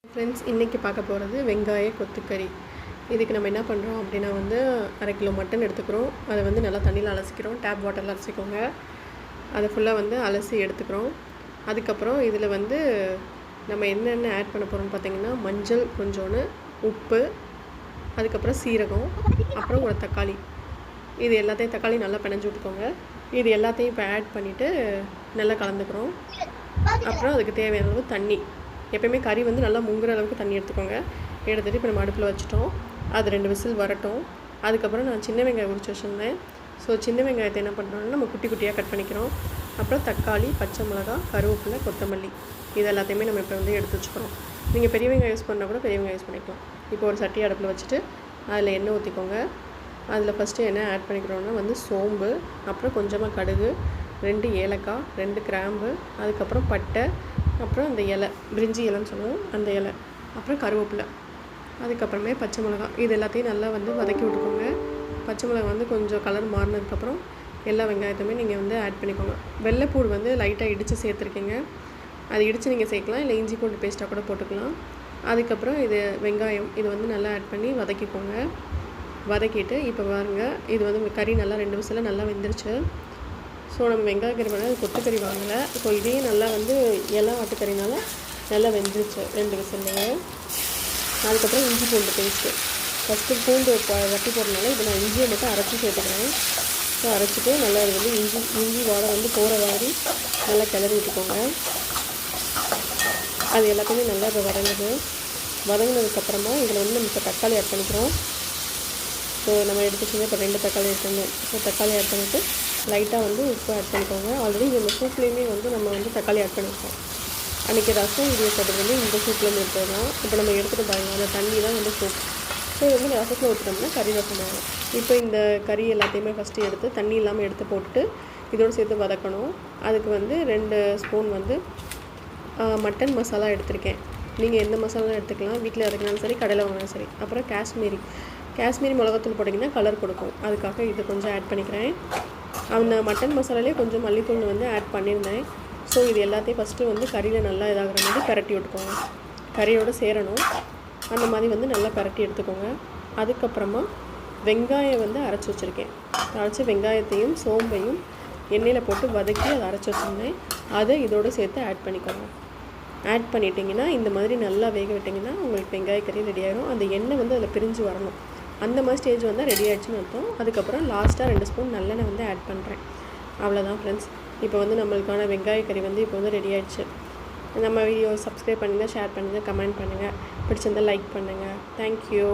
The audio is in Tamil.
ஃப்ரெண்ட்ஸ், இன்றைக்கி பார்க்க போகிறது வெங்காய கொத்துக்கறி. இதுக்கு நம்ம என்ன பண்ணுறோம் அப்படின்னா அரை கிலோ மட்டன் எடுத்துக்கிறோம். அதை நல்லா தண்ணியில் அலசிக்கிறோம். டேப் வாட்டரில் அலசிக்கோங்க. அதை ஃபுல்லாக அலசி எடுத்துக்கிறோம். அதுக்கப்புறம் இதில் நம்ம என்னென்ன ஆட் பண்ண போகிறோம்னு பார்த்திங்கன்னா, மஞ்சள் கொஞ்சோன்னு, உப்பு, அதுக்கப்புறம் சீரகம், அப்புறம் ஒரு தக்காளி. இது எல்லாத்தையும் தக்காளி நல்லா பிணைஞ்சு விட்டுக்கோங்க. இது எல்லாத்தையும் இப்போ ஆட் பண்ணிவிட்டு நல்லா கலந்துக்கிறோம். அப்புறம் அதுக்கு தேவையான அளவு தண்ணி. எப்போயுமே கறி நல்லா முங்குற அளவுக்கு தண்ணி எடுத்துக்கோங்க. எடுத்துகிட்டு இப்போ நம்ம அடுப்பில் வச்சுட்டோம். அது 2 விசில் வரட்டும். அதுக்கப்புறம் நான் சின்ன வெங்காயம் உரிச்சு வச்சுருந்தேன். ஸோ சின்ன வெங்காயத்தை என்ன பண்ணுறோம்னா நம்ம குட்டி குட்டியாக கட் பண்ணிக்கிறோம். அப்புறம் தக்காளி, பச்சை மிளகா, கருவேப்பிலை, கொத்தமல்லி, இது எல்லாத்தையுமே நம்ம இப்போ எடுத்து வச்சுக்கிறோம். நீங்கள் பெரிய வெங்காயம் யூஸ் பண்ணால் கூட பெரிய வெங்காயம் யூஸ் பண்ணிக்கலாம். இப்போ ஒரு சட்டி அடுப்பில் வச்சுட்டு அதில் எண்ணெய் ஊற்றிக்கோங்க. அதில் ஃபஸ்ட்டு என்ன ஆட் பண்ணிக்கிறோன்னா சோம்பு, அப்புறம் கொஞ்சமாக கடுகு, 2 ஏலக்காய், 2 கிராம்பு, அதுக்கப்புறம் பட்டை, அப்புறம் அந்த இலை, பிரிஞ்சி இலைன்னு சொல்லுவோம், அந்த இலை, அப்புறம் கருவேப்பிலை, அதுக்கப்புறமே பச்சை மிளகாய். இது எல்லாத்தையும் நல்லா வதக்கி விட்டுக்கோங்க. பச்சை மிளகாய் கொஞ்சம் கலர் மாறினதுக்கப்புறம் எல்லா வெங்காயத்தையுமே நீங்கள் ஆட் பண்ணிக்கோங்க. வெள்ளைப்பூடு லைட்டாக இடித்து சேர்த்துருக்கீங்க. அது இடித்து நீங்கள் சேர்க்கலாம், இல்லை இஞ்சி பூண்டு பேஸ்ட்டாக கூட போட்டுக்கலாம். அதுக்கப்புறம் இது வெங்காயம், இது நல்லா ஆட் பண்ணி வதக்கிக்கோங்க. வதக்கிட்டு இப்போ பாருங்கள், இது கறி நல்லா 2 விசில் நல்லா வெந்துருச்சு. ஸோ நம்ம வெங்காய கறி அது கொத்துக்கறி வாங்கலை. ஸோ இதையும் நல்லா இலை ஆட்டுக்கறினால நல்லா வெந்துருச்சு 2 விசில்லையே. அதுக்கப்புறம் இஞ்சி பூண்டு பேஸ்ட்டு. ஃபஸ்ட்டு பூண்டு வட்டி போடுறதுனால இதை நான் இஞ்சியை மட்டும் அரைச்சி சேர்த்துக்கிறேன். ஸோ அரைச்சிட்டு நல்லா இது இஞ்சி வாடை போகிற மாதிரி நல்லா கிளறி விட்டுக்கோங்க. அது எல்லாத்தையுமே நல்லா இப்போ வதங்கினதுக்கப்புறமா இதில் நம்ம இப்போ தக்காளி ஆட் பண்ணிக்கிறோம். ஸோ நம்ம எடுத்து வச்சுருந்தா இப்போ 2 தக்காளி ஆட் பண்ணோம். ஸோ தக்காளி ஆட் பண்ணிவிட்டு லைட்டாக உப்பு ஆட் பண்ணிக்கோங்க. ஆல்ரெடி இந்த சூப்லேயுமே நம்ம தக்காளி ஆட் பண்ணியிருக்கோம். அன்றைக்கி ரசம் இடியை போட்டது இந்த சூப்லேருந்து எடுத்தது தான். இப்போ நம்ம எடுத்துகிட்டு பாருங்கள், அந்த தண்ணி தான் சூப். ஸோ இது ரசத்தில் ஊற்றிட்டோம்னா கறி ரசம் ஆகும். இப்போ இந்த கறி எல்லாத்தையுமே ஃபஸ்ட்டு எடுத்து தண்ணி இல்லாமல் எடுத்து போட்டுட்டு இதோடு சேர்த்து வதக்கணும். அதுக்கு 2 ஸ்பூன் மட்டன் மசாலா எடுத்திருக்கேன். நீங்கள் எந்த மசாலா எடுத்துக்கலாம், வீட்டில் இறக்கினாலும் சரி, கடையில் வாங்கினாலும் சரி. அப்புறம் காஷ்மீரி மிளகாத்தூள் போட்டிங்கன்னா கலர் கொடுக்கும். அதுக்காக இது கொஞ்சம் ஆட் பண்ணிக்கிறேன். அந்த மட்டன் மசாலாலே கொஞ்சம் மல்லித்தூள் ஆட் பண்ணியிருந்தேன். ஸோ இது எல்லாத்தையும் ஃபஸ்ட்டு கறியில் நல்லா இதாகிற மாதிரி பரட்டி விட்டுக்கோங்க. கறியோடு சேரணும், அந்த மாதிரி நல்லா பரட்டி எடுத்துக்கோங்க. அதுக்கப்புறமா வெங்காயம் அரைச்சி வச்சுருக்கேன். அரைச்சி வெங்காயத்தையும் சோம்பையும் எண்ணெயில் போட்டு வதக்கி அதை அரைச்சி வச்சுருந்தேன். அதை இதோடு சேர்த்து ஆட் பண்ணிக்கோங்க. ஆட் பண்ணிட்டிங்கன்னா இந்த மாதிரி நல்லா வேக விட்டிங்கன்னா உங்களுக்கு வெங்காய கறி ரெடி ஆகிடும். அந்த எண்ணெய் அதில் பிரிஞ்சு வரணும். அந்த மாதிரி ஸ்டேஜ் ரெடி ஆகிடுச்சுன்னு அர்த்தம். அதுக்கப்புறம் லாஸ்ட்டாக 2 ஸ்பூன் நல்லெண்ணெய் ஆட் பண்ணுறேன். அவ்வளோதான் ஃப்ரெண்ட்ஸ். இப்போ நம்மளுக்கான வெங்காய கறி இப்போ ரெடி ஆகிடுச்சு. நம்ம வீடியோ சப்ஸ்கிரைப் பண்ணுங்கள், ஷேர் பண்ணுங்கள், கமெண்ட் பண்ணுங்கள். பிடிச்சிருந்தால் லைக் பண்ணுங்கள். தேங்க்யூ.